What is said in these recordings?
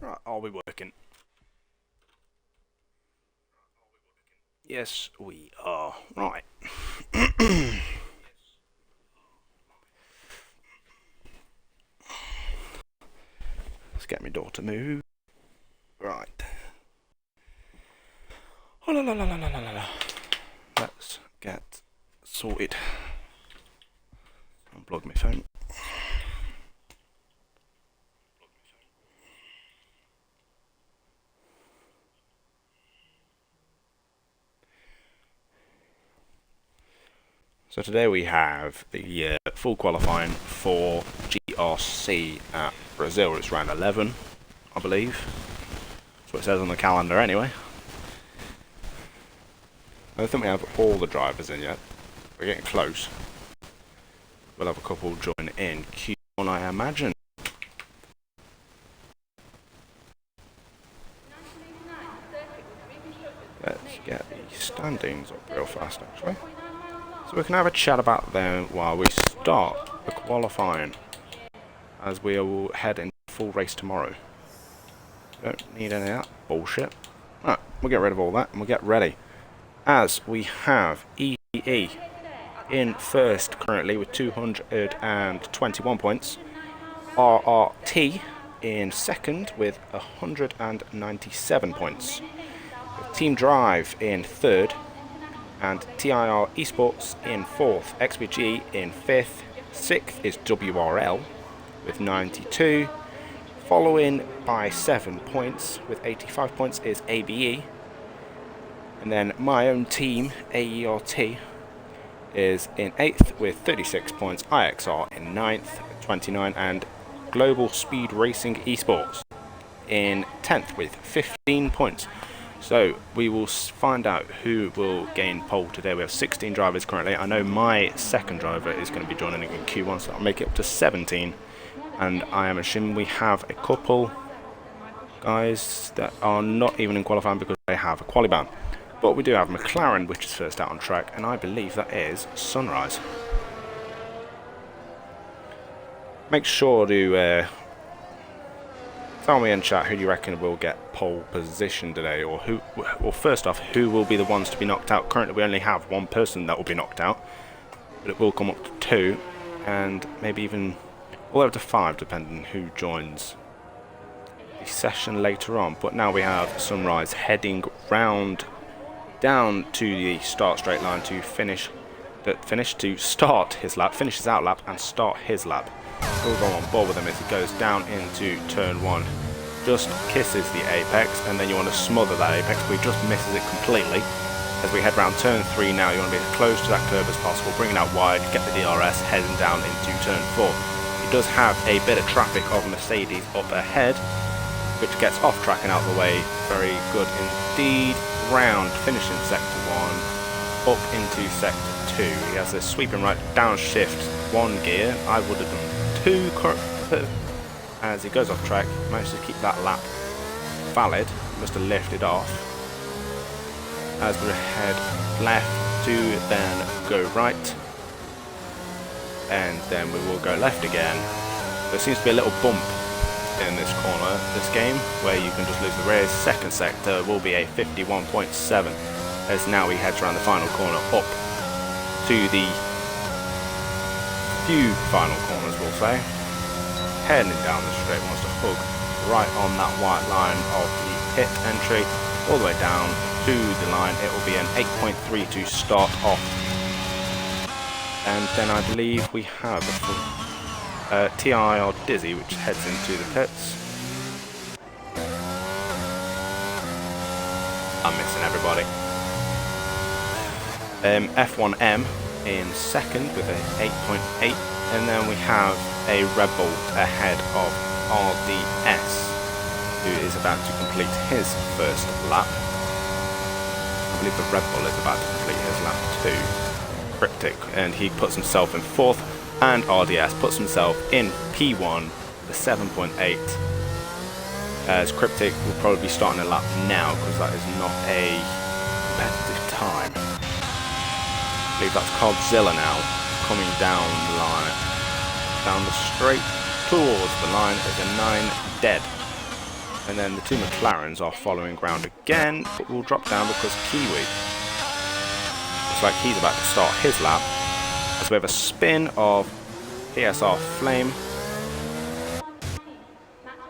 Right, are we working? Yes, we are. Right. Let's get my door to move. Right. Oh, la, la, la, la, la, la, la. Let's get sorted. Unplug my phone. So today we have the full qualifying for GRC at Brazil. It's round 11, I believe. That's what it says on the calendar anyway. I don't think we have all the drivers in yet. We're getting close. We'll have a couple join in Q1, I imagine. Let's get the standings up real fast, actually. So we can have a chat about them while we start the qualifying, as we will head into full race tomorrow. Don't need any of that bullshit. Right, we'll get rid of all that and we'll get ready. As we have EE in first currently with 221 points. RRT in second with 197 points. Team Drive in third. And TIR Esports in fourth, XPG in fifth, sixth is WRL with 92, following by 7 points with 85 points is ABE, and then my own team, AERT, is in 8th with 36 points, IXR in 9th, 29, and Global Speed Racing Esports in 10th with 15 points. So we will find out who will gain pole today. We have 16 drivers currently. I know my second driver is going to be joining in Q1, so I'll make it up to 17. And I am assuming we have a couple guys that are not even in qualifying because they have a quali ban. But we do have McLaren, which is first out on track, and I believe that is Sunrise. Make sure to tell me in chat who do you reckon will get pole position today, or who? Well, first off, who will be the ones to be knocked out? Currently, we only have one person that will be knocked out, but it will come up to 2, and maybe even all the way up to 5, depending who joins the session later on. But now we have Sunrise heading round down to the start straight line to finish to start his lap, finish his out lap, and start his lap. We'll go on board with him as he goes down into turn 1. Just kisses the apex, and then you want to smother that apex, but he just misses it completely. As we head round turn 3 now, you want to be as close to that curve as possible, bring it out wide, get the DRS, heading down into turn 4. He does have a bit of traffic of Mercedes up ahead, which gets off track and out of the way. Very good indeed. Round, finishing sector 1, up into sector 2. He has a sweeping right downshift 1 gear. I would have done 2 as he goes off track. Managed to keep that lap valid. Must have lifted off. As we head left to then go right, and then we will go left again. There seems to be a little bump in this corner, this game, where you can just lose the rear. Second sector will be a 51.7, as now he heads around the final corner up to the few final corners, we'll say. Heading down the straight, wants to hug right on that white line of the pit entry, all the way down to the line. It will be an 8.3 to start off. And then I believe we have a full TI or Dizzy, which heads into the pits. I'm missing everybody. F1M in second with an 8.8, and then we have a Red Bull ahead of RDS, who is about to complete his first lap. I believe the Red Bull is about to complete his lap too. Cryptic, and he puts himself in 4th, and RDS puts himself in P1 with a 7.8, as Cryptic will probably be starting a lap now because that is not a competitive time. I believe that's Cardzilla now, coming down the line, down the straight towards the line as a 9 dead. And then the two McLarens are following ground again, but will drop down because Kiwi looks like he's about to start his lap. As we have a spin of PSR Flame.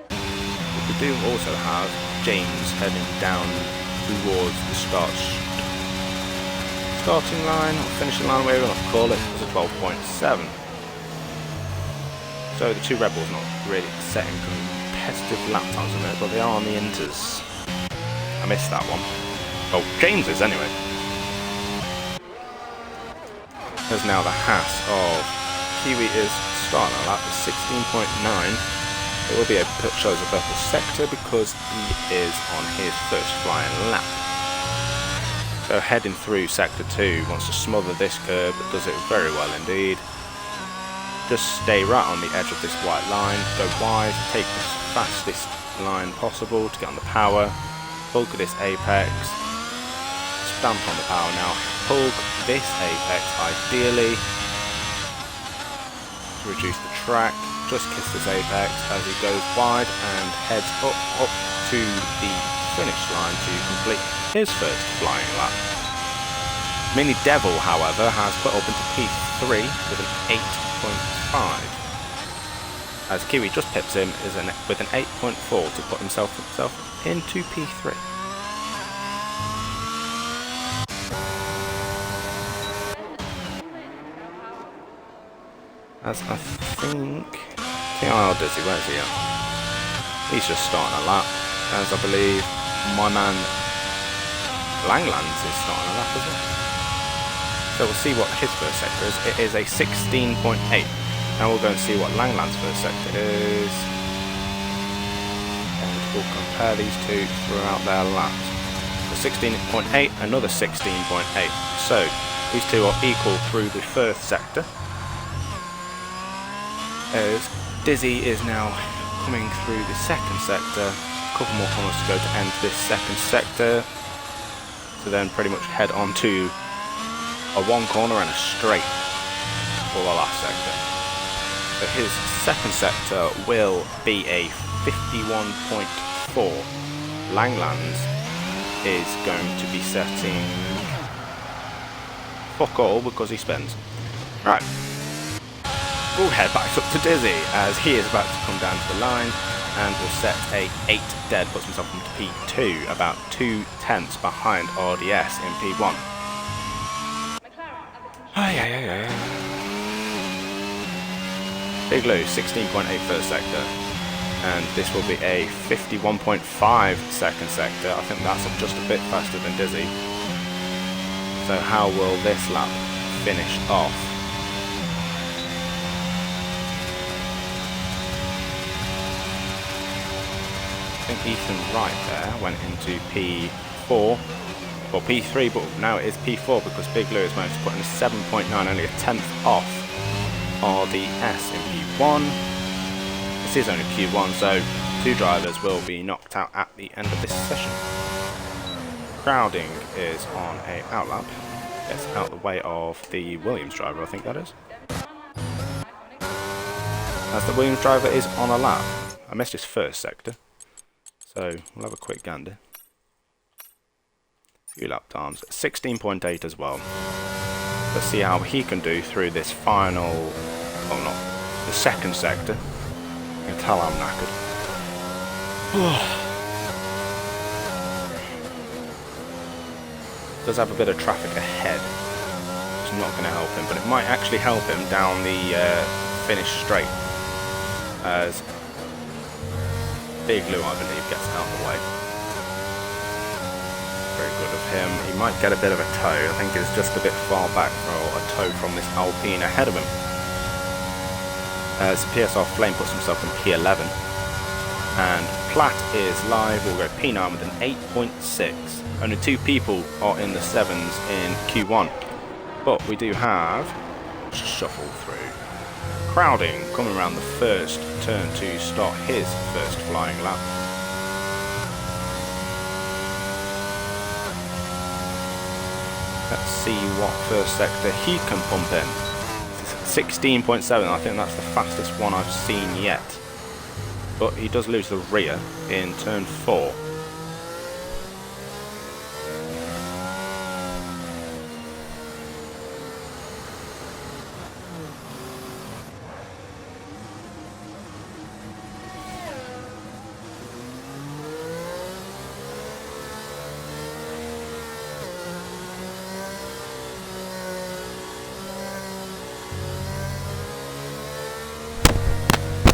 But we do also have James heading down towards the starting line, or finishing line, whatever you want to call it, was a 12.7. So the two Rebels not really setting competitive lap times on it, but they are on the inters. I missed that one. Well, James is anyway. There's now the Haas of Kiwi is starting a lap with 16.9. It will be chose a purple sector because he is on his first flying lap. So heading through sector 2, wants to smother this curb, but does it very well indeed. Just stay right on the edge of this white line, go wide, take the fastest line possible to get on the power, bulk of this apex, stamp on the power now, bulk this apex ideally, to reduce the track, just kiss this apex as he goes wide and heads up to the finish line to complete his first flying lap. Mini Devil, however, has put up into P3 with an 8.5. As Kiwi just pips him with an 8.4 to put himself into P3. As I think oh, Dizzy, where's he at? He's just starting a lap, as I believe my man Langlands is starting a lap as well. So we'll see what his first sector is. It is a 16.8. Now we'll go and see what Langland's first sector is. And we'll compare these two throughout their laps. So 16.8, another 16.8. So these two are equal through the first sector. As Dizzy is now coming through the second sector. A couple more corners to go to end this second sector. To then pretty much head on to a one corner and a straight for the last sector. So his second sector will be a 51.4. Langlands is going to be setting fuck all because he spins. Right. We'll head back up to Dizzy as he is about to come down to the line and will set a 8 dead, puts himself into P2, about 2/10 behind RDS in P1. Big Lou, 16.8 first sector, and this will be a 51.5 second sector. I think that's just a bit faster than Dizzy. So how will this lap finish off? I think Ethan Wright there went into P4, or P3, but now it is P4 because Big Lou has managed to put in a 7.9, only a 10th off RDS in P1. This is only Q1, so two drivers will be knocked out at the end of this session. Crowding is on a outlap. Gets out the way of the Williams driver, I think that is. As the Williams driver is on a lap. I missed his first sector. So we'll have a quick gander. Few lap times. 16.8 as well. Let's see how he can do through this final, well not, the second sector. You can tell I'm knackered. Does have a bit of traffic ahead. It's not going to help him, but it might actually help him down the finish straight. As Big Lou, I believe, gets out of the way. Very good of him. He might get a bit of a tow. I think it's just a bit far back for a tow from this Alpine ahead of him. As PSR Flame puts himself in P11. And Platt is live. We'll go P9 with an 8.6. Only two people are in the 7s in Q1. But we do have, let's shuffle through. Crowding coming around the first turn to start his first flying lap. Let's see what first sector he can pump in. 16.7, I think that's the fastest one I've seen yet. but he does lose the rear in turn 4.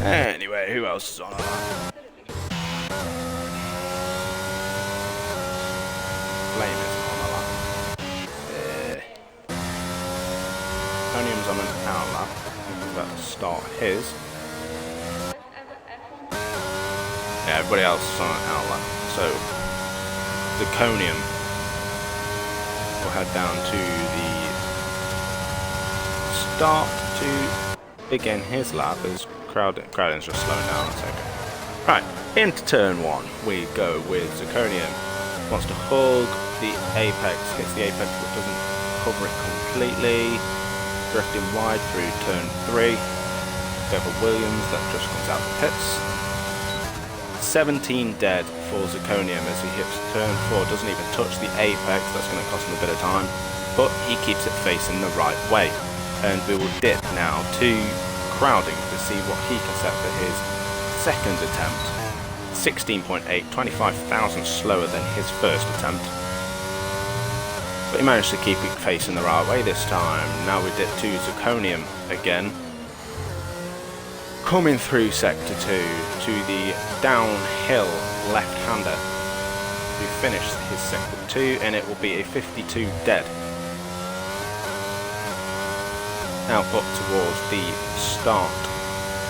Anyway, who else is on our lap? Flame is on our lap. Onium's on an out lap. He's about to start his. Yeah, everybody else is on an out lap. So, Zirconium will head down to the start to begin his lap as Crowding's just slowing down. That's okay. Right, into turn 1 we go with Zirconium. Wants to hug the apex, hits the apex but doesn't cover it completely. Drifting wide through turn 3. Go for Williams, that just comes out the pits. 17 dead for Zirconium as he hits turn 4, doesn't even touch the apex, that's going to cost him a bit of time, but he keeps it facing the right way. And we will dip now to Crowding to see what he can set for his second attempt. 16.8, 25,000 slower than his first attempt. But he managed to keep it facing the right way this time. Now we dip to Zirconium again. Coming through sector 2 to the downhill left-hander to finish his sector 2, and it will be a 52 dead. Now up towards the start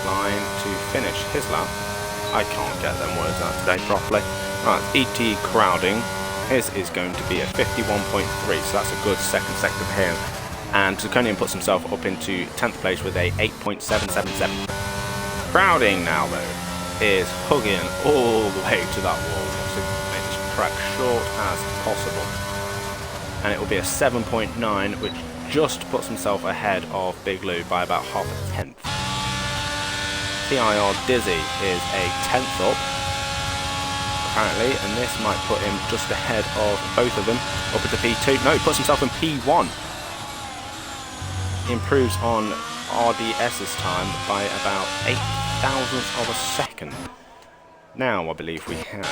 line to finish his lap. I can't get them words out today properly. Right, ET Crowding. His is going to be a 51.3, so that's a good second sector for him. And Zirconium puts himself up into 10th place with a 8.777. Crowding now though is hugging all the way to that wall to make this track short as possible. And it will be a 7.9, which just puts himself ahead of Big Lou by about half a tenth. TIR Dizzy is a 10th up, apparently, and this might put him just ahead of both of them, up into P2. No, he puts himself in P1. He improves on RDS's time by about 8 thousandths of a second. Now I believe we have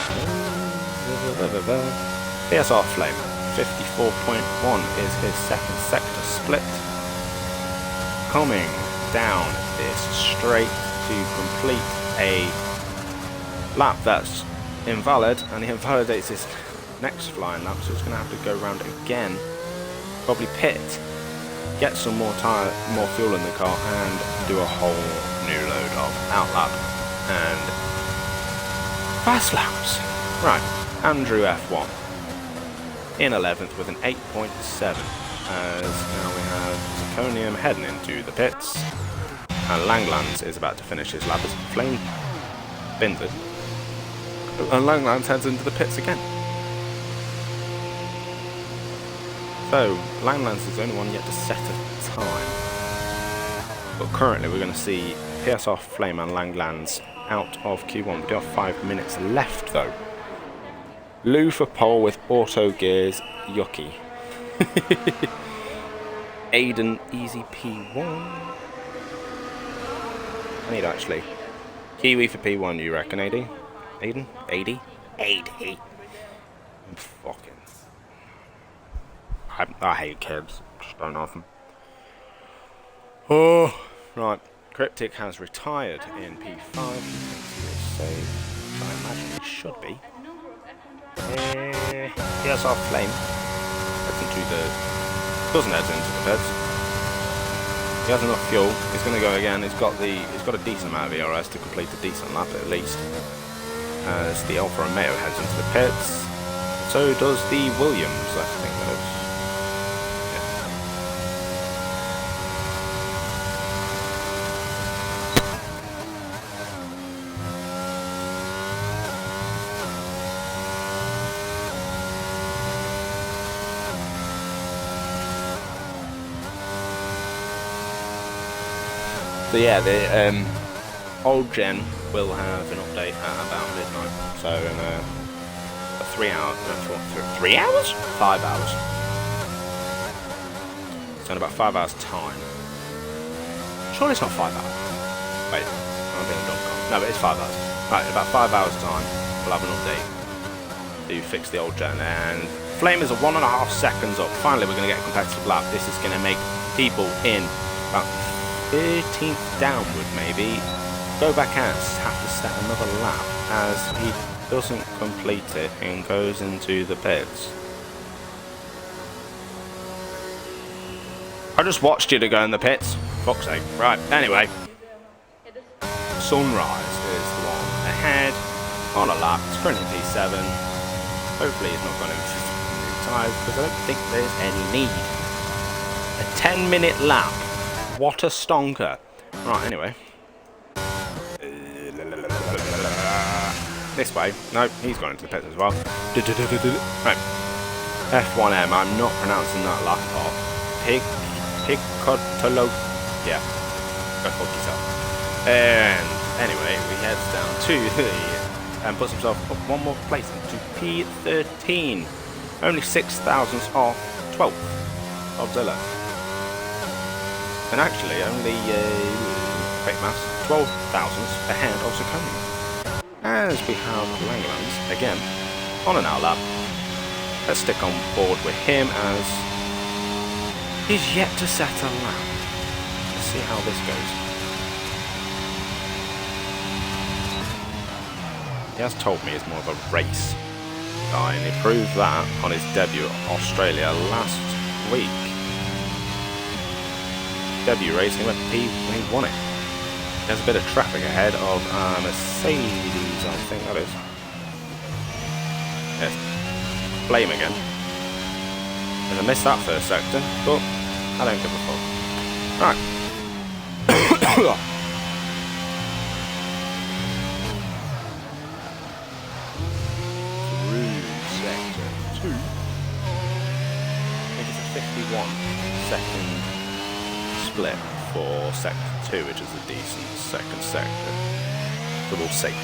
PSR Flame. 54.1 is his second sector split. Coming down this straight to complete a lap that's invalid, and he invalidates his next flying lap, so he's going to have to go around again, probably pit, get some more fuel in the car, and do a whole new load of out lap and fast laps. Right, Andrew F1 in 11th with an 8.7, as now we have Zirconium heading into the pits, and Langlands is about to finish his lap as Flame bins it, and Langlands heads into the pits again. So Langlands is the only one yet to set a time, but currently we're going to see PSR Flame and Langlands out of Q1. We do have 5 minutes left though. Lou for pole with auto gears, yucky. Aiden easy P1. I need actually Kiwi for P1, you reckon, AD? Aiden? AD? AD. I'm fucking... I hate kids. Just don't have them. Oh, right. Cryptic has retired in P5. Save. I imagine he should be. PSR Flame heads into the... doesn't head into the pits. He has enough fuel. He's going to go again. He's got a decent amount of ERS to complete a decent lap at least. As the Alfa Romeo heads into the pits. So does the Williams, I think that is. So yeah, the old gen will have an update at about midnight. So in 3 hours, 3 hours? 5 hours. So in about 5 hours time. Surely it's not 5 hours. Wait, I'm being dumb. No, but it's 5 hours. Right, in about 5 hours time, we'll have an update to fix the old gen. And flame is a 1.5 seconds up. Finally, we're going to get a competitive lap. This is going to make people in about 13th downward, maybe, go back out, have to set another lap as he doesn't complete it and goes into the pits. I just watched you to go in the pits. Fuck's sake. Right, anyway. Sunrise is the one ahead on a lap. It's currently P7. Hopefully he's not going into new tyres because I don't think there's any need. A 10-minute lap. What a stonker. Right, anyway. This way. No, he's gone into the pits as well. Right. F1M. I'm not pronouncing that last part. Picotolo. Yeah. Go fuck yourself. And anyway, he heads down to the and puts himself up one more place into P13. Only 6 thousandths off 12th. Godzilla. And actually only quick maths, 12 thousandths ahead of Zakonia. As we have Langlands again on an hour lap. Let's stick on board with him as he's yet to set a lap. Let's see how this goes. He has told me it's more of a race guy, and he proved that on his debut at Australia last week. Debut race, he went P when he won it. There's a bit of traffic ahead of Mercedes, I think that is. Yes, flame again. And I missed that first sector, but I don't give a fuck. Right. Through sector 2. I think it's a 51-second split for sector 2, which is a decent second sector. But we'll see.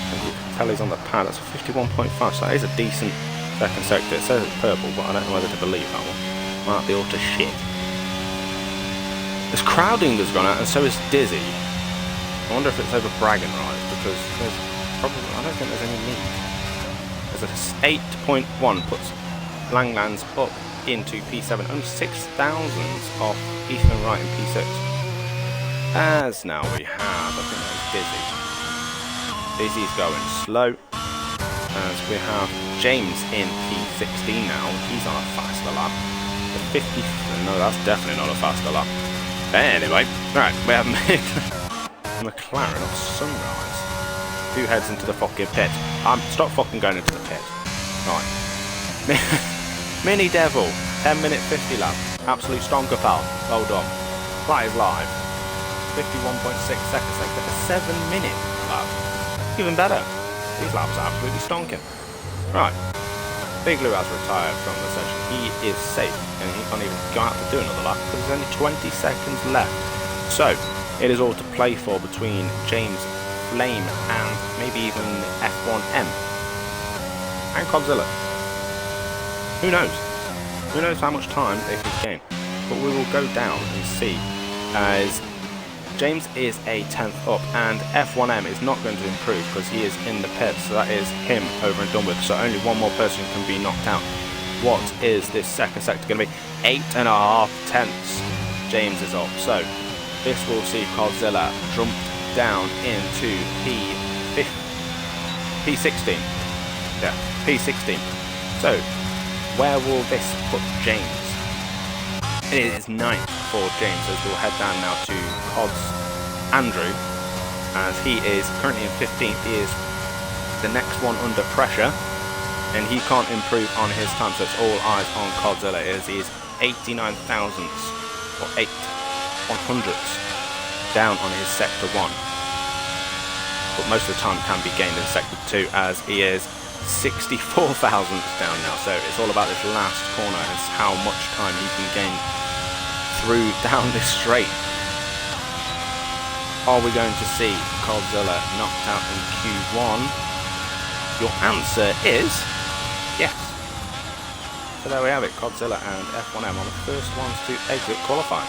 And you can tell he's on the pad. That's a 51.5, so that is a decent second sector. It says it's purple, but I don't know whether to believe that one. Might be utter shit. This crowding has gone out, and so is Dizzy. I wonder if it's over bragging rights, because there's probably, I don't think there's any need. There's a 8.1 puts Langlands up into P7, only 6 thousandths off Ethan Wright in P6. As now we have, I think that's Dizzy. Dizzy's going slow. As we have James in P16 now. He's on a faster lap. The 50, no, that's definitely not a faster lap. Anyway, right, we have McLaren of Sunrise, who heads into the fucking pit. Stop fucking going into the pit. Right. Mini Devil, 10-minute 50 lap. Absolute stonker, pal. Well done. That is live. 51.6 seconds, like a 7-minute lap. Even better. These laps are absolutely stonking. Right. Big Lou has retired from the session. He is safe, and he can't even go out to do another lap because there's only 20 seconds left. So, it is all to play for between James Flame and maybe even F1M. And Godzilla. Who knows? Who knows how much time they can gain? But we will go down and see, as James is a 10th up, and F1M is not going to improve because he is in the pit, so that is him over and done with. So only one more person can be knocked out. What is this second sector going to be? 8.5 tenths. James is up. So this will see Godzilla jump down into P16. Yeah, P16. So where will this put James? It is 9th for James, as we'll head down now to Cod's Andrew, as he is currently in 15th. He is the next one under pressure, and he can't improve on his time, so it's all eyes on Godzilla. He is 89 thousandths, or 8 100ths down on his sector 1. But most of the time can be gained in sector 2, as he is 64 thousandths down now. So it's all about this last corner, and how much time he can gain through down this straight. Are we going to see Godzilla knocked out in Q1? Your answer is yes. So there we have it, Godzilla and F1M are the first ones to exit qualifying.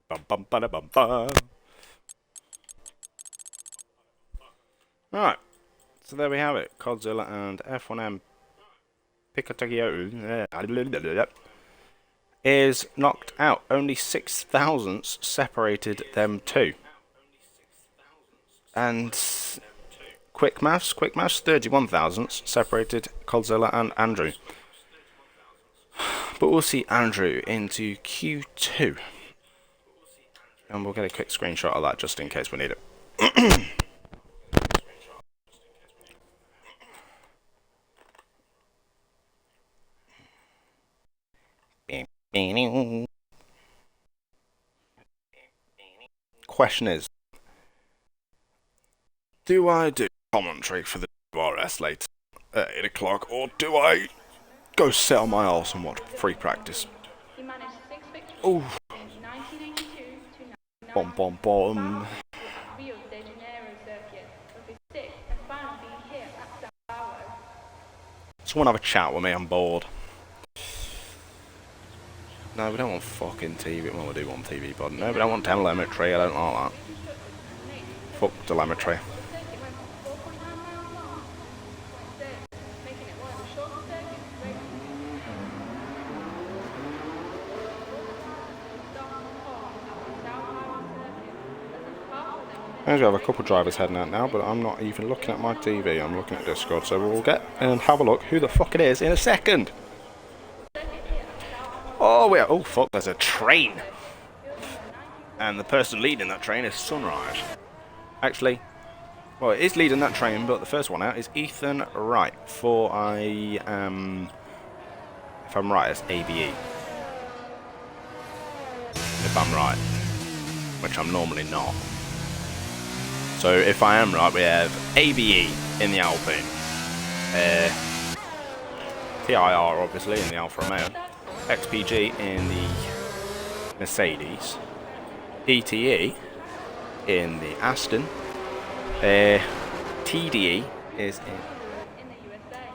Bum bum ba da bum bum. Right, so there we have it. Godzilla and F1M Pikachu is knocked out. Only 6 thousandths separated them two. And quick maths, 31 thousandths separated Godzilla and Andrew. But we'll see Andrew into Q2. And we'll get a quick screenshot of that just in case we need it. Question is, do I do commentary for the GRS later at 8 o'clock, or do I go sit on my arse and watch free practice? Ooh. Bom bom bom. Someone have a chat with me, I'm bored. No, we don't want fucking TV. Well, we do want TV, but no, we don't want telemetry. I don't like that. Fuck telemetry. As we have a couple of drivers heading out now, but I'm not even looking at my TV. I'm looking at Discord, so we'll get and have a look who the fuck it is in a second. Oh fuck, there's a train. And the person leading that train is Sunrise. Actually, well, it is leading that train, but the first one out is Ethan Wright for a, if I'm right, it's ABE. If I'm right, which I'm normally not. So if I am right, we have ABE in the Alpine, TIR obviously in the Alfa Romeo, XPG in the Mercedes, ETE in the Aston, TDE is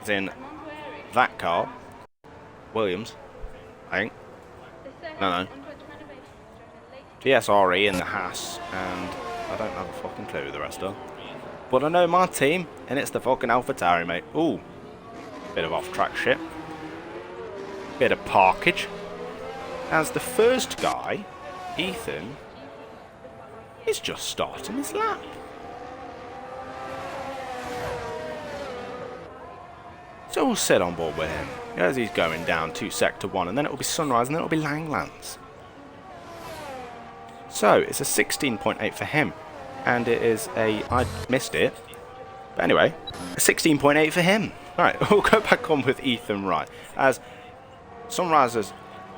in that car, Williams, I think, no, TSRE in the Haas, and I don't have a fucking clue who the rest are. But I know my team, and it's the fucking AlphaTauri, mate. Ooh, bit of off-track shit. Bit of parkage. As the first guy, Ethan, is just starting his lap. So we'll sit on board with him as he's going down to Sector 1, and then it will be Sunrise, and then it will be Langlands. So it's a 16.8 for him, and it is a, I missed it, but anyway, a 16.8 for him. Right, we'll go back on with Ethan Wright, as Sunrisers,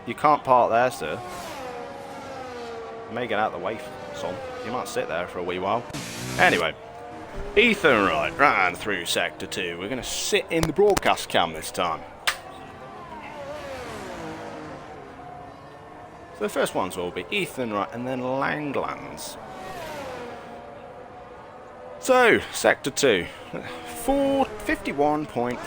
you can't park there, sir. You may get out of the way, son. You might sit there for a wee while. Anyway, Ethan Wright ran through Sector 2. We're going to sit in the broadcast cam this time. So the first ones will be Ethan Wright and then Langlands. So, Sector 2, 51.4.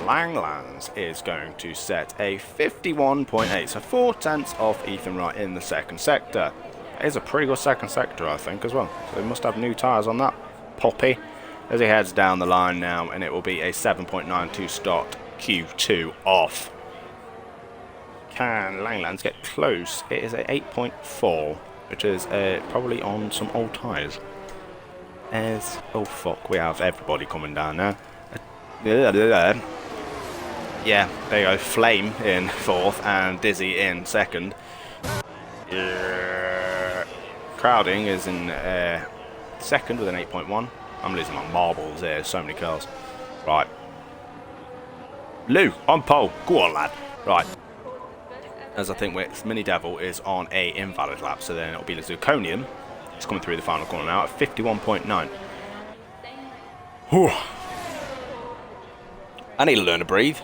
Langlands is going to set a 51.8, so 4 tenths off Ethan Wright in the second sector. It is a pretty good second sector, I think, as well. So he must have new tyres on that poppy as he heads down the line now, and it will be a 7.92 start Q2 off. Can Langlands get close? It is a 8.4. which is probably on some old tyres. As oh fuck, we have everybody coming down now. Yeah, there you go. Flame in 4th and Dizzy in 2nd. Crowding is in 2nd with an 8.1. I'm losing my marbles here, so many cars. Right. Lou, on pole. Go on, lad. Right. As I think Mini Devil is on a invalid lap, so then it'll be the Zirconium. It's coming through the final corner now at 51.9. I need to learn to breathe.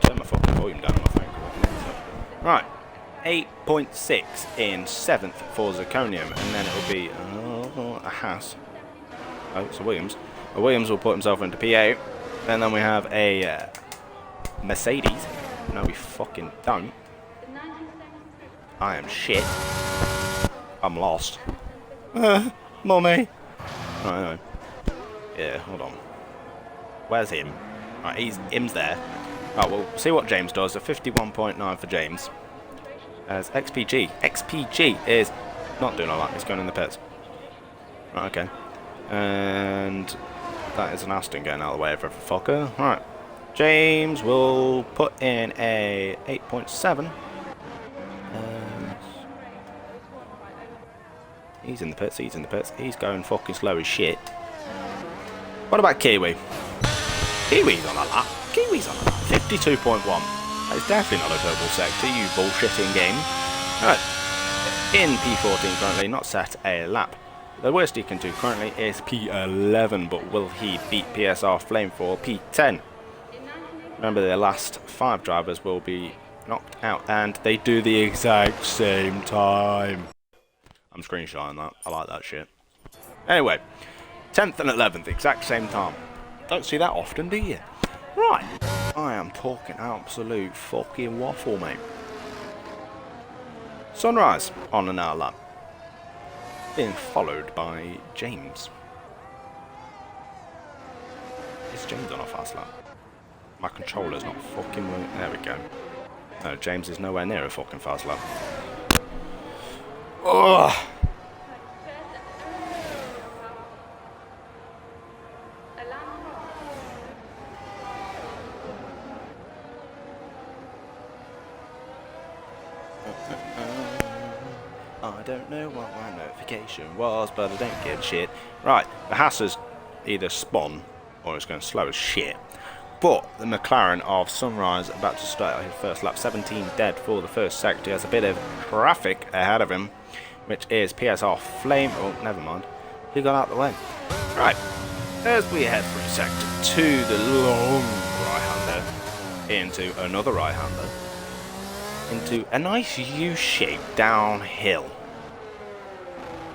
Turn my fucking volume down on my phone. Right. 8.6 in 7th for Zirconium, and then it'll be a Haas. Oh, it's a Williams. A Williams will put himself into P8, and then we have a Mercedes. No, we fucking don't. I am shit. I'm lost. Mummy. Right, yeah, hold on. Where's him? Right, him's there. Right, we'll see what James does. A 51.9 for James. As XPG. XPG is not doing all that. He's going in the pits. Right, okay. And that is an Aston getting out of the way of every fucker. Right. James will put in a 8.7. He's in the pits. He's in the pits. He's going fucking slow as shit. What about Kiwi? Kiwi's on a lap. Kiwi's on a lap. 52.1. That is definitely not a turbo sector, you bullshitting game. Right. In P14 currently, not set a lap. The worst he can do currently is P11, but will he beat PSR Flame for P10? Remember, the last 5 drivers will be knocked out, and they do the exact same time. I'm screenshotting that. I like that shit. Anyway, 10th and 11th, exact same time. Don't see that often, do you? Right. I am talking absolute fucking waffle, mate. Sunrise on an hour lap. Being followed by James. Is James on a fast lap? My controller's not fucking working. There we go. No, James is nowhere near a fucking fast lap. Ugh. I don't know what my notification was, but I don't give a shit. Right, the Haas has either spun or it's going slow as shit. But the McLaren of Sunrise about to start his first lap, 17 dead for the first sector. He has a bit of traffic ahead of him, which is PSR Flame. Oh, never mind. He got out of the way. Right, as we head through sector 2, the long right-hander into another right-hander, into a nice U-shape downhill.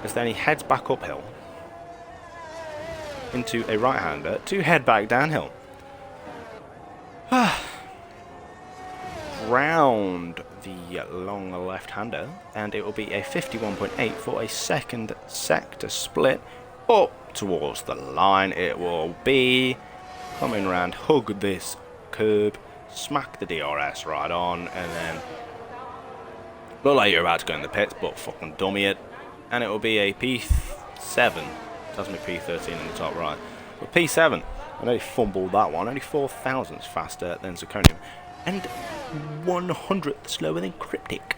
As then he heads back uphill into a right-hander to head back downhill. Round the long left-hander, and it will be a 51.8 for a second sector split up towards the line. It will be coming round, hug this curb, smack the DRS right on, and then look like you're about to go in the pits, but fucking dummy it. And it will be a P7. Tells me P13 in the top right. But P7. I nearly fumbled that one. Only 4 thousandths faster than Zirconium. And 100th slower than Cryptic.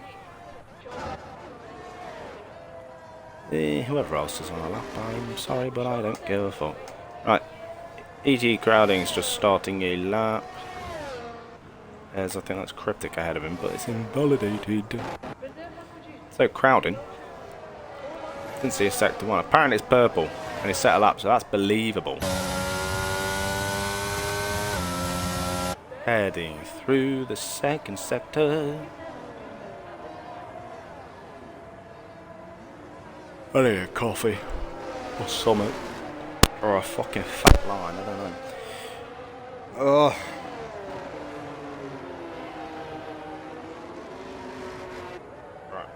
Whoever else is on a lap, I'm sorry, but I don't give a fuck. Right. EG Crowding's just starting a lap. As I think that's Cryptic ahead of him, but it's invalidated. So Crowding. Didn't see a sector 1. Apparently it's purple. And he's set a lap, so that's believable. Heading through the second sector. I need a coffee. Or something. Or a fucking fat line, I don't know. Ugh. Right.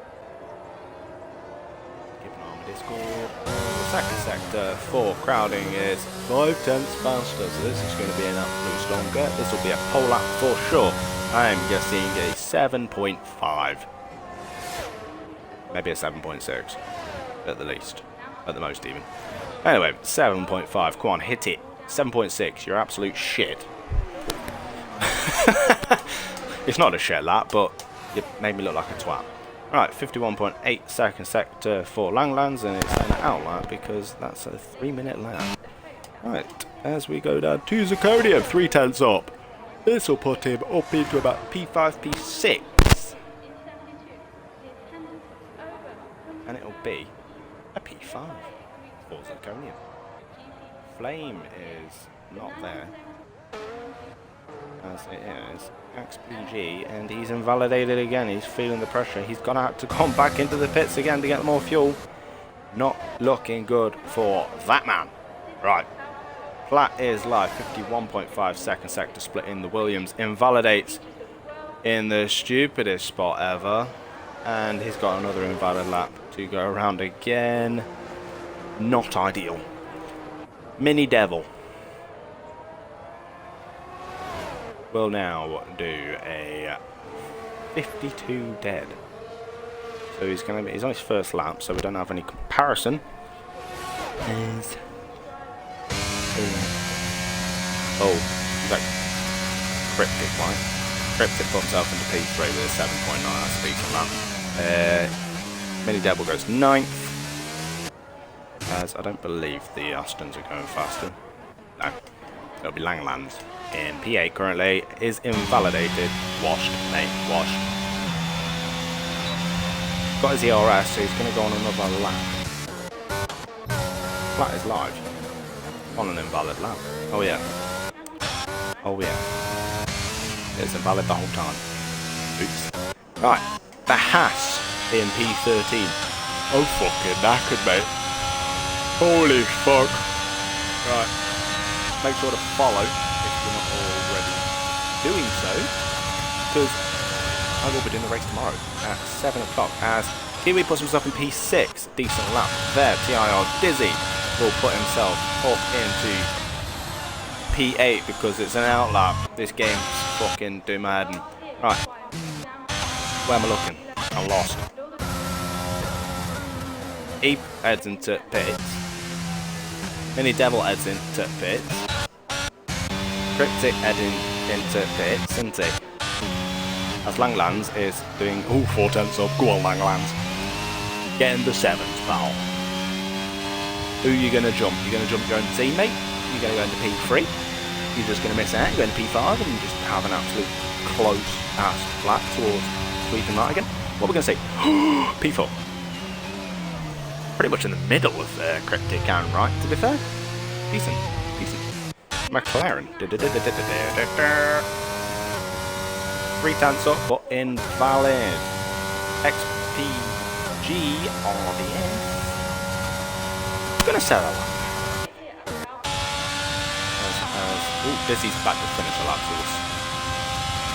Keep an eye on my Discord. The second sector for Crowding is 5 tenths faster, so this is going to be an absolute stonker. This will be a pole lap for sure. I am guessing a 7.5. Maybe a 7.6 at the least. At the most even. Anyway, 7.5. Come on, hit it. 7.6. You're absolute shit. It's not a shit lap, but it made me look like a twat. Right, 51.8 second sector for Langlands, and it's an out lap because that's a 3-minute lap. Right, as we go down to Zirconium, 3/10 up. This will put him up into about P5, P6. And it'll be a P5 for Zirconium. Flame is not there, as it is XPG, and he's invalidated again. He's feeling the pressure. He's gonna have to come back into the pits again to get more fuel. Not looking good for that man. Right, Platt is live. 51.5 second sector split in the Williams. Invalidates in the stupidest spot ever, and he's got another invalid lap to go around again. Not ideal. Mini Devil will now do a 52 dead. So he's on his first lap, so we don't have any comparison. Oh, is that Cryptic, right? Cryptic put himself into P3 with a 7.9. That's a decent lap. Mini Devil goes 9th. As I don't believe the Austins are going faster. No, it'll be Langlands in P8 currently. Is invalidated. Washed, mate, washed. Got his ERS, so he's going to go on another lap. Flat is live on an invalid lap. Oh yeah. Oh yeah. It's invalid the whole time. Oops. Right, the Haas in P13. Oh fucking knackered, mate. Holy fuck. Right. Make sure to follow if you're not already doing so, because I will be doing the race tomorrow at 7 o'clock as Kiwi puts himself in P6. Decent lap there. TIR Dizzy will put himself up into P8 because it's an out lap. This game's fucking doing my head in. Right. Where am I looking? I'm lost. Eep heads into pits. Mini Devil heads into pits. Cryptic heading into pits, isn't he? As Langlands is doing 4/10 up. Go on, Langlands. Getting the 7th, pal. Who are you going to jump? You're going to jump your own teammate? You're going to go into P3? You're just going to miss out? You're going to P5 and just have an absolute close-ass flat towards sweeping that again? What are we going to say? P4. Pretty much in the middle of Cryptic and right, to be fair. Decent. McLaren. 3/10 up, but invalid. XPG RDS. Gonna settle that. Ooh, Dizzy's back to finish a lap for us.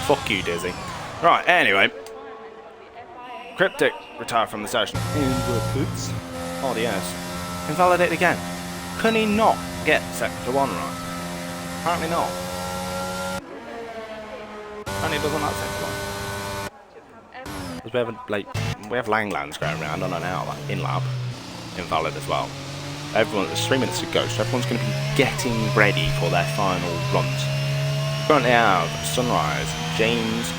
Fuck you, Dizzy. Right, anyway. Cryptic retired from the session. Inputs. RDS. Invalidate again. Can he not get sector 1 right? Apparently not. And he doesn't like sector 1. Because we have Langlands going around on an out in lab. Invalid as well. There's 3 minutes to go, so everyone's going to be getting ready for their final runs. We currently have Sunrise, James,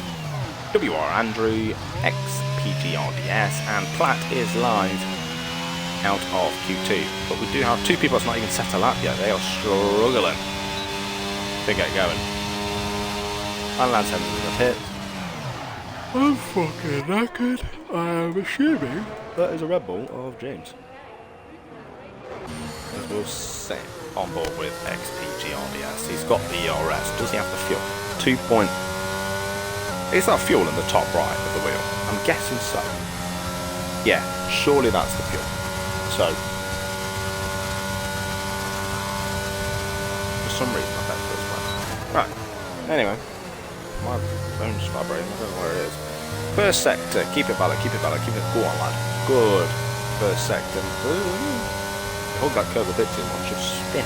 WR Andrew, XPGRDS, and Platt is live out of Q2. But we do have 2 people that's not even set a lap yet. They are struggling to get going. Langlands heading to the pit. I'm fucking knackered. I'm assuming that is a Red Bull of James. As we'll sit on board with XPGRDS. He's got the ERS. Does he have the fuel? Is that fuel in the top right of the wheel? I'm guessing so. Yeah, surely that's the fuel. So, for some reason I bet this way. Right, anyway. My phone's vibrating, I don't know where it is. First sector, keep it valid, keep it go on lad. Good. First sector. Hold that curve a bit too much, just spin.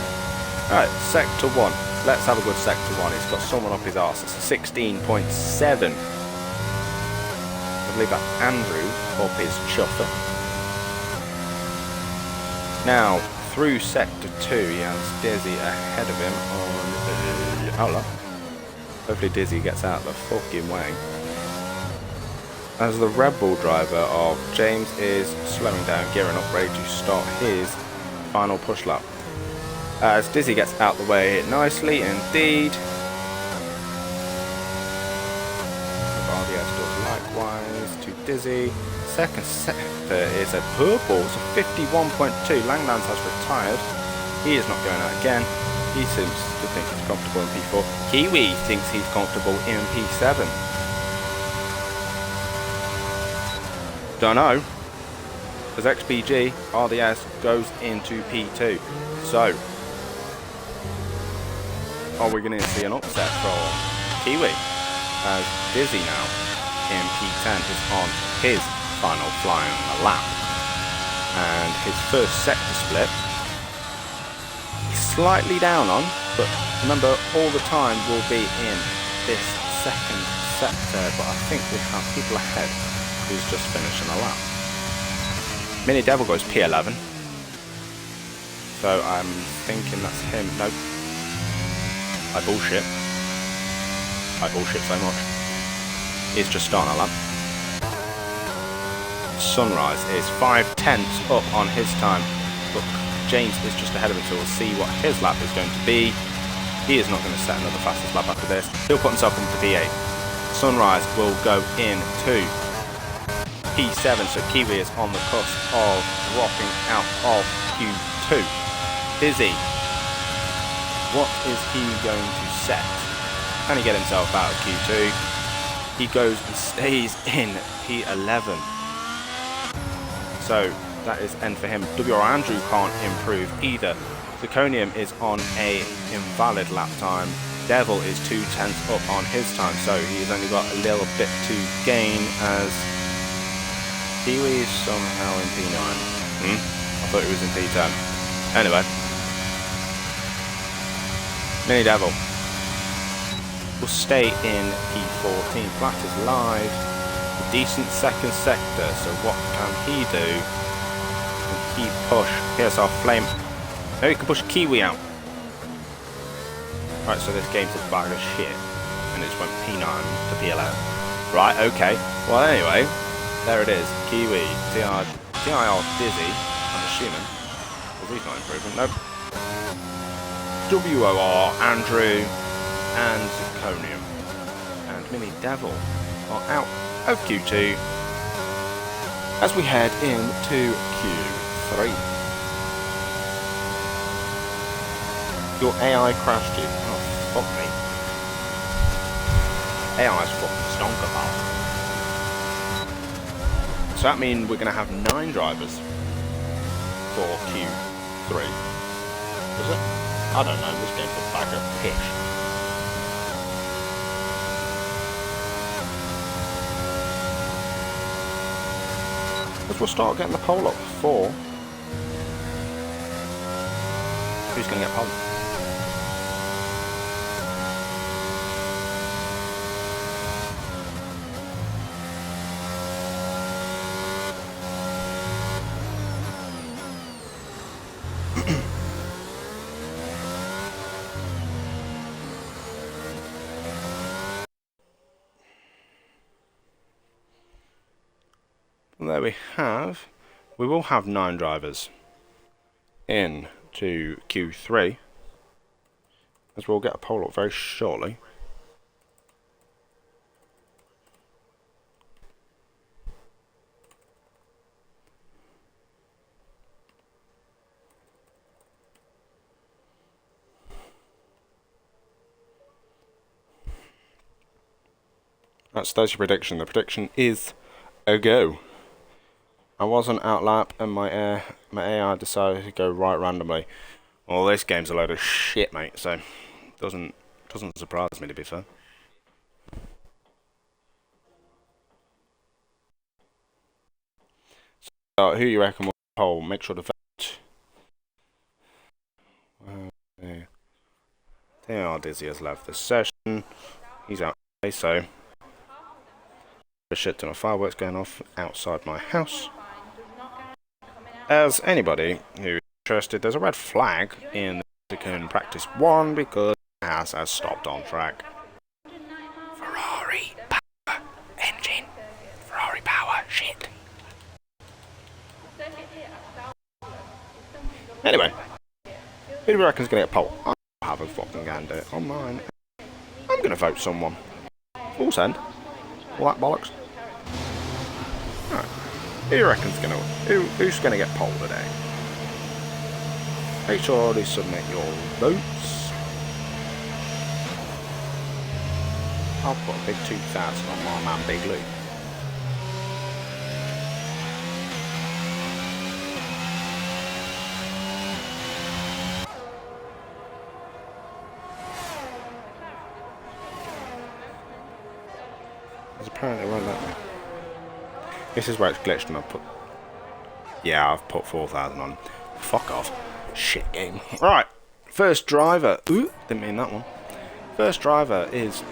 Alright, sector 1. Let's have a good sector 1. He's got someone up his arse. It's a 16.7. I believe that's Andrew up his chuffer. Now, through Sector 2, he has Dizzy ahead of him on... hold up. Hopefully Dizzy gets out of the fucking way. As the Red Bull driver of James is slowing down, gearing up, ready to start his final push lap. As Dizzy gets out the way nicely indeed. RDS does likewise to Dizzy. Second sector is a purple, it's a 51.2. Langlands has retired. He is not going out again. He seems to think he's comfortable in P4. Kiwi thinks he's comfortable in P7. Don't know. As XBG, RDS goes into P2. So, are we going to see an upset from Kiwi? As Dizzy now in P10 is on his final flying lap. And his first sector split, he's slightly down on, but remember all the time will be in this second sector, but I think we have people ahead who's just finishing a lap. Mini Devil goes P11, so I'm thinking that's him. Nope. I bullshit so much. He's just starting a lap. Sunrise is 5/10 up on his time, but James is just ahead of him, so we'll see what his lap is going to be. He is not going to set another fastest lap after this. He'll put himself into P8. Sunrise will go into P7, so Kiwi is on the cusp of dropping out of Q2. Dizzy, what is he going to set? Can he get himself out of Q2? He goes and stays in P11. So that is end for him. WR Andrew can't improve either. Zirconium is on a invalid lap time. Devil is 2/10 up on his time, so he's only got a little bit to gain as Kiwi is somehow in P9. I thought he was in P10. Anyway. Mini Devil will stay in P14. Flat is live. A decent second sector, so what can he do? Can he push PSR Flame? No, he can push Kiwi out. Right, so this game's a bag of shit. And it just went P9 to P11. Right, okay. Well, anyway, there it is. Kiwi, TIR Dizzy, I'm assuming. Because he's not improving. Nope. WOR, Andrew, and Zirconium. And Mini Devil are out of Q2 as we head into Q3. Your AI crashed you. Oh, fuck me. AI's fucking stonker, pal. So that means we're going to have 9 drivers for Q3. Is it? I don't know. This game's a bag of pish. As we'll start getting the pole up for who's going to get pole. There we will have 9 drivers into Q3, as we'll get a poll up very shortly. That's your prediction. The prediction is a go. I wasn't out lap and my AI decided to go right randomly. Well, this game's a load of shit, mate, so doesn't surprise me, to be fair. So, who you reckon will poll? Make sure to vote. TR Dizzy has left the session. He's out, so A shit ton of fireworks going off outside my house. As anybody who is interested, there's a red flag in the Mexican Practice 1 because it has stopped on track. Ferrari power engine. Ferrari power shit. Anyway, who do you reckon's gonna get pole? I have a fucking gander on mine. I'm gonna vote someone. Full send. All that bollocks. Right. Who do you reckon's gonna win? Who's gonna get pole today? Make sure to submit your votes. I'll put a big 2,000 on my man Big Lou. Apparently it won't let me. This is where it's glitched and I've put... Yeah, I've put 4,000 on. Fuck off. Shit game. Right. First driver. Ooh, didn't mean that one. First driver is...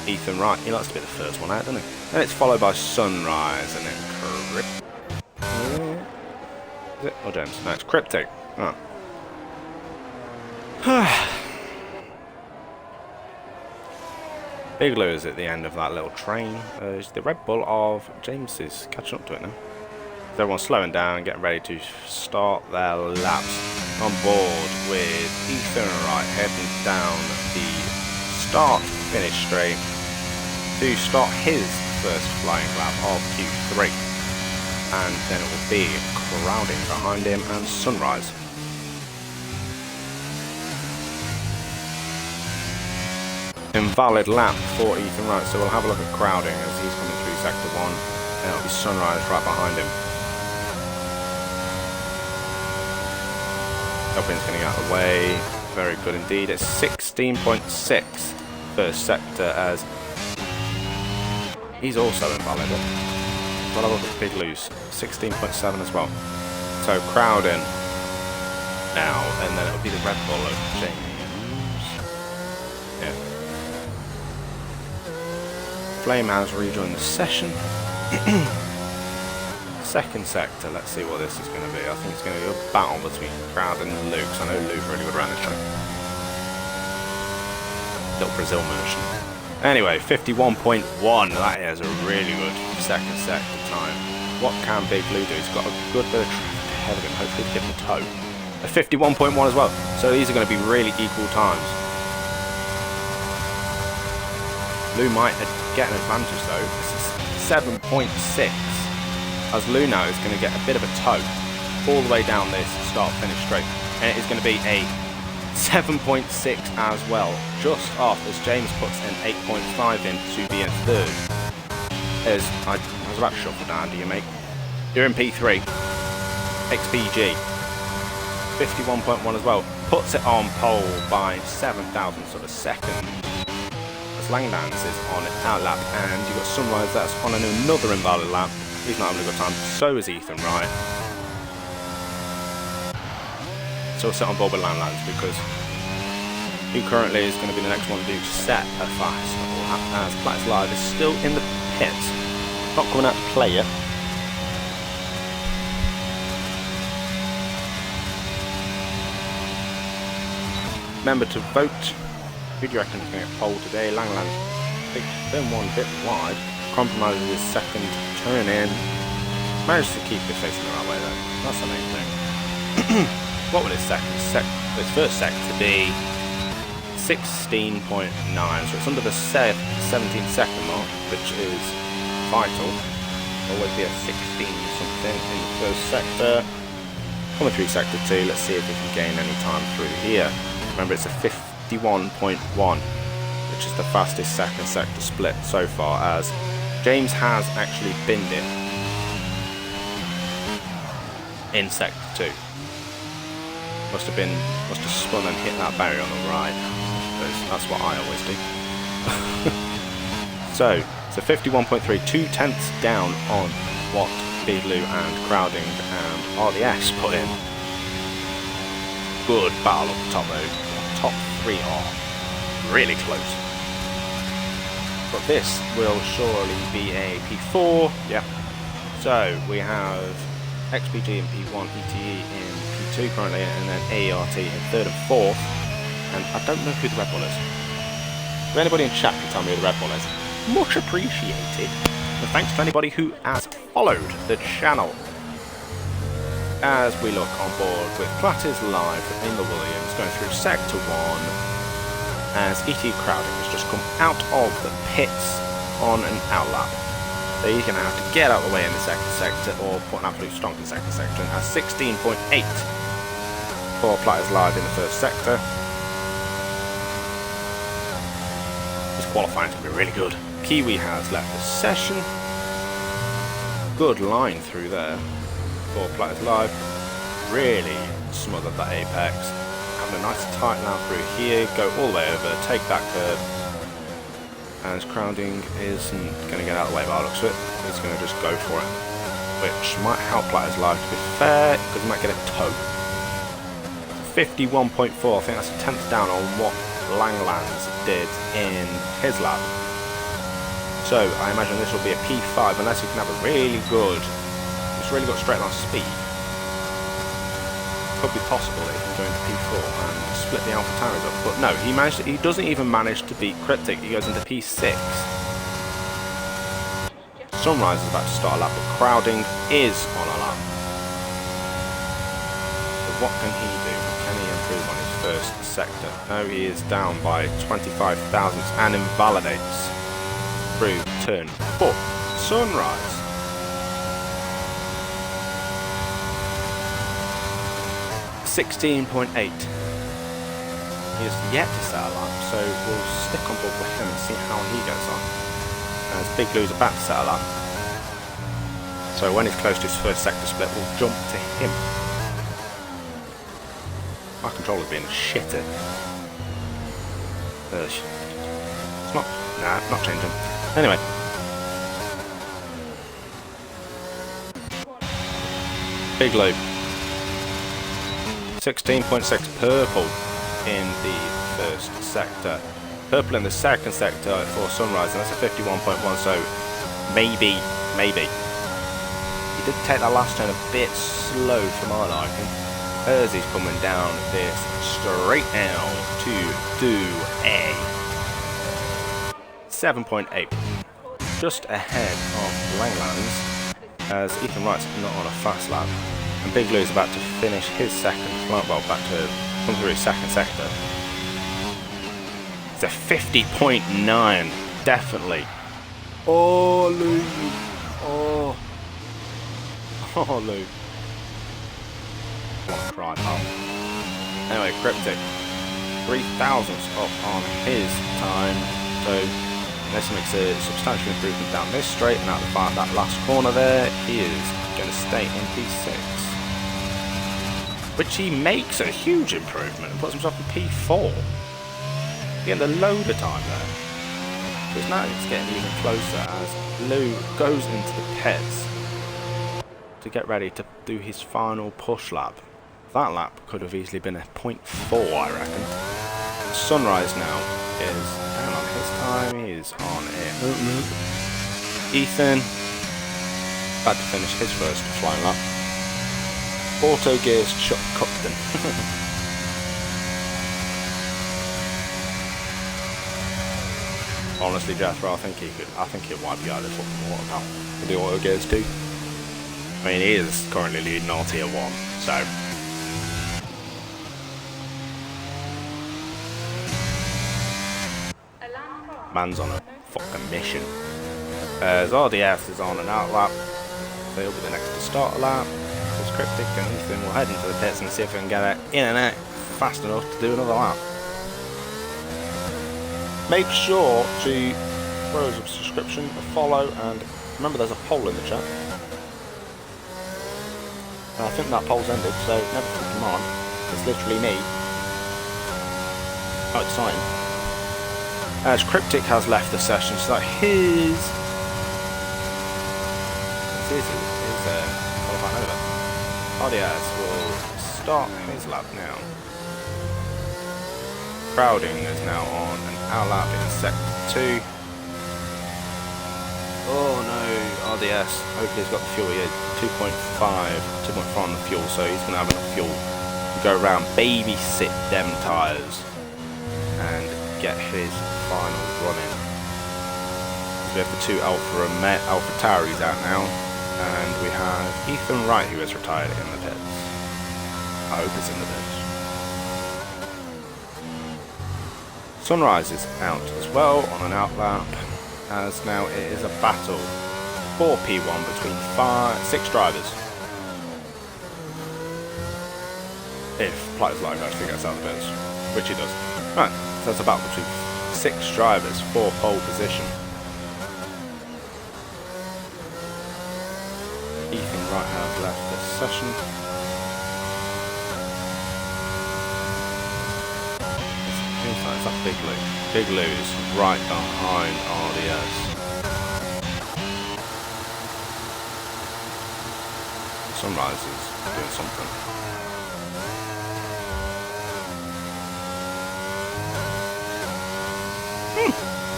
Ethan Wright. He likes to be the first one out, doesn't he? And it's followed by Sunrise and then Is it? Oh, James. No, it's Cryptic. Oh. Big Lou is at the end of that little train. It's the Red Bull of James's catching up to it now. So everyone's slowing down, getting ready to start their laps. On board with Ethan Wright heading down the start-finish straight to start his first flying lap of Q3. And then it will be crowding behind him and Sunrise. Invalid lap for Ethan Wright, so we'll have a look at crowding as he's coming through sector 1, and it'll be Sunrise right behind him. Dublин's going to get out of the way, very good indeed. It's 16.6 first sector as he's also invalid. We'll have a look at Big Lou's, 16.7 as well. So crowding now, and then it'll be the Red Bull of James. Yeah. Flame has rejoined the session. Second sector, let's see what this is going to be. I think it's going to be a battle between Crowd and Luke, because I know Luke really good around this track. Little Brazil motion. Anyway, 51.1, that is a really good second sector time. What can Big Lou do? He's got a good bit of traffic ahead of him, hopefully to give him a tow. A 51.1 as well, so these are going to be really equal times. Lou might get an advantage though. This is 7.6, as Lou now is going to get a bit of a tow all the way down this start-finish straight, and it is going to be a 7.6 as well, just off as James puts an 8.5 in to be in third. As I was about to shuffle down, do you mate? You're in P3, XPG, 51.1 as well, puts it on pole by 7,000ths of a second. Langdance is on out lap, and you've got Sunrise that's on another invalid lap. He's not having a good time. So is Ethan Wright. So we'll sit on board with Langdance because who currently is going to be the next one to set a fast lap as Platts Live is still in the pits. Not coming out to play yet. Remember to vote. Who do you reckon is going to get pole today? Langland's been one bit wide. Compromises his second turn in. Managed to keep it facing the right way though. That's the main thing. What would his first sector be? 16.9. So it's under the 17 second mark, which is vital. Always be a 16 something in the first sector. Coming through sector 2, let's see if we can gain any time through here. Remember, it's a 51.1, which is the fastest second sector split so far, as James has actually binned it in sector 2. Must have spun and hit that barrier on the right, because that's what I always do. So it's a 51.3, 2/10 down on what Big Lou and Crowding and RDS put in. Good battle up the top though. Top 3 are really close. But this will surely be a P4. Yeah. So we have XPG in P1, ETE in P2 currently, and then AERT in 3rd and 4th. And I don't know who the Red Bull is. If anybody in chat can tell me who the Red Bull is, much appreciated. And thanks to anybody who has followed the channel. As we look on board with Platters live in the Williams, going through Sector 1, as ET Crowding has just come out of the pits on an outlap. So he's going to have to get out of the way in the second sector, or put an absolute stonk in the second sector, and has 16.8 for Platters live in the first sector. This qualifying is going to be really good. Kiwi has left the session. Good line through there. For Platters live, really smothered that apex, having a nice tight line through here, go all the way over, take that curve, and his crowding isn't going to get out of the way by the looks of it. He's going to just go for it, which might help Platters live, to be fair, because he might get a toe. 51.4, I think that's a 10th down on what Langlands did in his lap. So I imagine this will be a P5 unless he can have a really good straight line speed. Could be possible that he can go into P4 and split the Alpha Towers up, but no, he doesn't even manage to beat Cryptic. He goes into P6. Sunrise is about to start a lap, but Crowding is on a lap. So what can he do? Can he improve on his first sector? No, he is down by 25 thousandths and invalidates through turn 4. Sunrise 16.8. He is yet to set a lap, so we'll stick on board with him and see how he goes on. As Big Lou's about to set a lap, so when he's close to his first sector split, we'll jump to him. My controller's being shitty. It's not changing. Anyway. Big Lou. 16.6 purple in the first sector. Purple in the second sector for Sunrise, and that's a 51.1, so maybe. He did take that last turn a bit slow for my liking. As he's coming down this straight down to do a 7.8. Just ahead of Langlands, as Ethan Wright's not on a fast lap. And Big Lou's about to finish his second, well, back to come through his second sector. It's a 50.9, definitely. Oh, Lou. Oh, Lou. What a cry, pal. Anyway, Cryptic, 3,000ths up on his time. So, this makes a substantial improvement down this straight, and out of that last corner there, he is going to stay in P6. Which he makes a huge improvement and puts himself in P4. Getting the loader time there. Because now it's getting even closer as Lou goes into the pits to get ready to do his final push lap. That lap could have easily been a 0.4, I reckon. Sunrise now is down on his time, he is on it. Ethan about to finish his first flying lap. Auto gears Chuck Cuckton. Honestly, Jethro, I think he'll wipe you out of this fucking water now with the auto gears too. I mean, he is currently leading all tier 1, so. Man's on a fucking mission. As RDS is on an out lap, so he'll be the next to start a lap. Because Cryptic and Ethan will head into the pits and see if we can get it in and out fast enough to do another lap. Make sure to throw us a subscription, a follow, and remember there's a poll in the chat. And I think that poll's ended, so never fucking mind. It's literally me. How exciting. As Cryptic has left the session, so his qualifying over. RDS will start his lap now. Crowding is now on an outlap in sector 2. RDS, hopefully he's got the fuel here, 2.4 on the fuel, so he's going to have enough fuel to go around, babysit them tyres, and get his final run in. We have the two Alpha Tauris out now, and we have Ethan Wright, who has retired in the pits. I hope it's in the pits. Sunrise is out as well on an outlap, as now it is a battle for P1 between 6 drivers. If Plight's Live actually gets out of the pits, which he does. Right, so it's a battle between 6 drivers for pole position. Ethan Wright has left this session. It's a Big Lou. Big Lou is right behind RDS. Sunrise is doing something.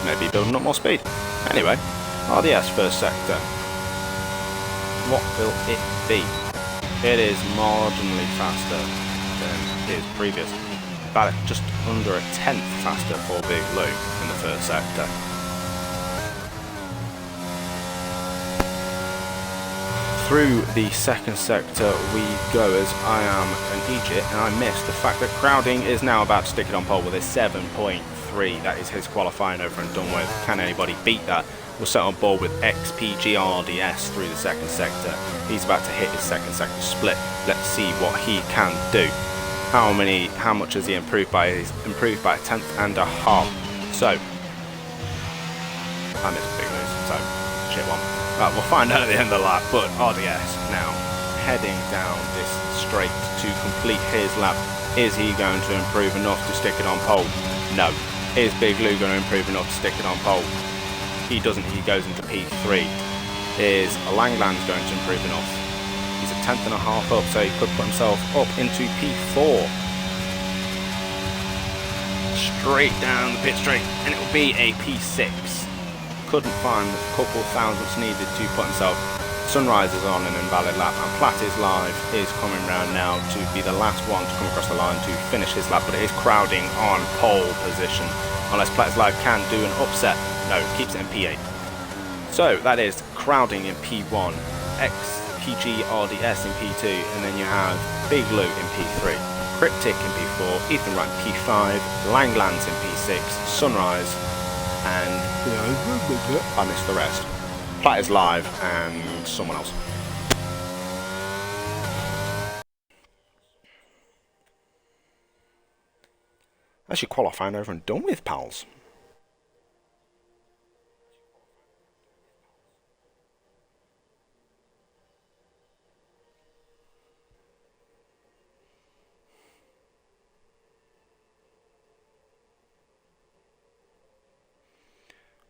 Maybe building up more speed. Anyway, RDS first sector. What will it be? It is marginally faster than his previous. About just under a tenth faster for Big Lou in the first sector. Through the second sector we go, as I am an Egypt, and I missed the fact that Crowding is now about to stick it on pole with a 7.3. That is his qualifying over and done with. Can anybody beat that? We'll set on board with XPGRDS through the second sector. He's about to hit his second sector split. Let's see what he can do. How much has he improved by? He's improved by 1.5 tenths. So, I missed Big News, so shit one. Right, we'll find out at the end of the lap, but RDS now heading down this straight to complete his lap. Is he going to improve enough to stick it on pole? No. Is Big Lou going to improve enough to stick it on pole? He doesn't, he goes into P3. Is Langland's going to improve enough? He's a 1.5 tenths up, so he could put himself up into P4. Straight down the pit straight, and it will be a P6. Couldn't find the couple thousandths needed to put himself. Sunrise is on an invalid lap, and Platt is live, is coming round now to be the last one to come across the line to finish his lap, but it is Crowding on pole position. Unless Platt is live can do an upset. No, keeps it in P8. So that is Crowding in P1. XPGRDS in P2, and then you have Big Lou in P3, Cryptic in P4, Ethan Wright P5, Langlands in P6, Sunrise, and I missed the rest. Platt is live, and someone else. That's your qualifying over and done with, pals.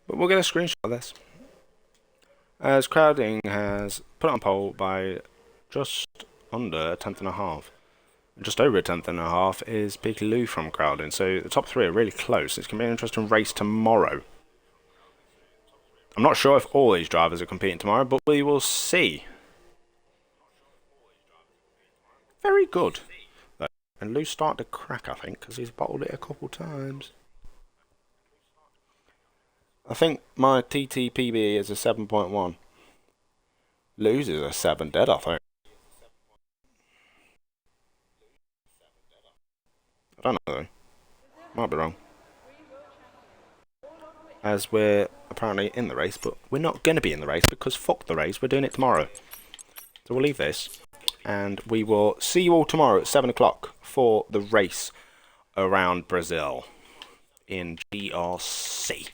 But we'll get a screenshot of this, as Crowding has put it on pole by just under 1.5 tenths. Just over 1.5 tenths is Big Lou from Crowding, so the top 3 are really close. It's going to be an interesting race tomorrow. I'm not sure if all these drivers are competing tomorrow, but we will see. Very good. And Lou's starting to crack, I think, because he's bottled it a couple times. I think my TTPB is a 7.1. Lou's is a 7 dead, I think. I don't know though. Might be wrong. As we're apparently in the race, but we're not going to be in the race because fuck the race, we're doing it tomorrow. So we'll leave this, and we will see you all tomorrow at 7 o'clock for the race around Brazil in GRC.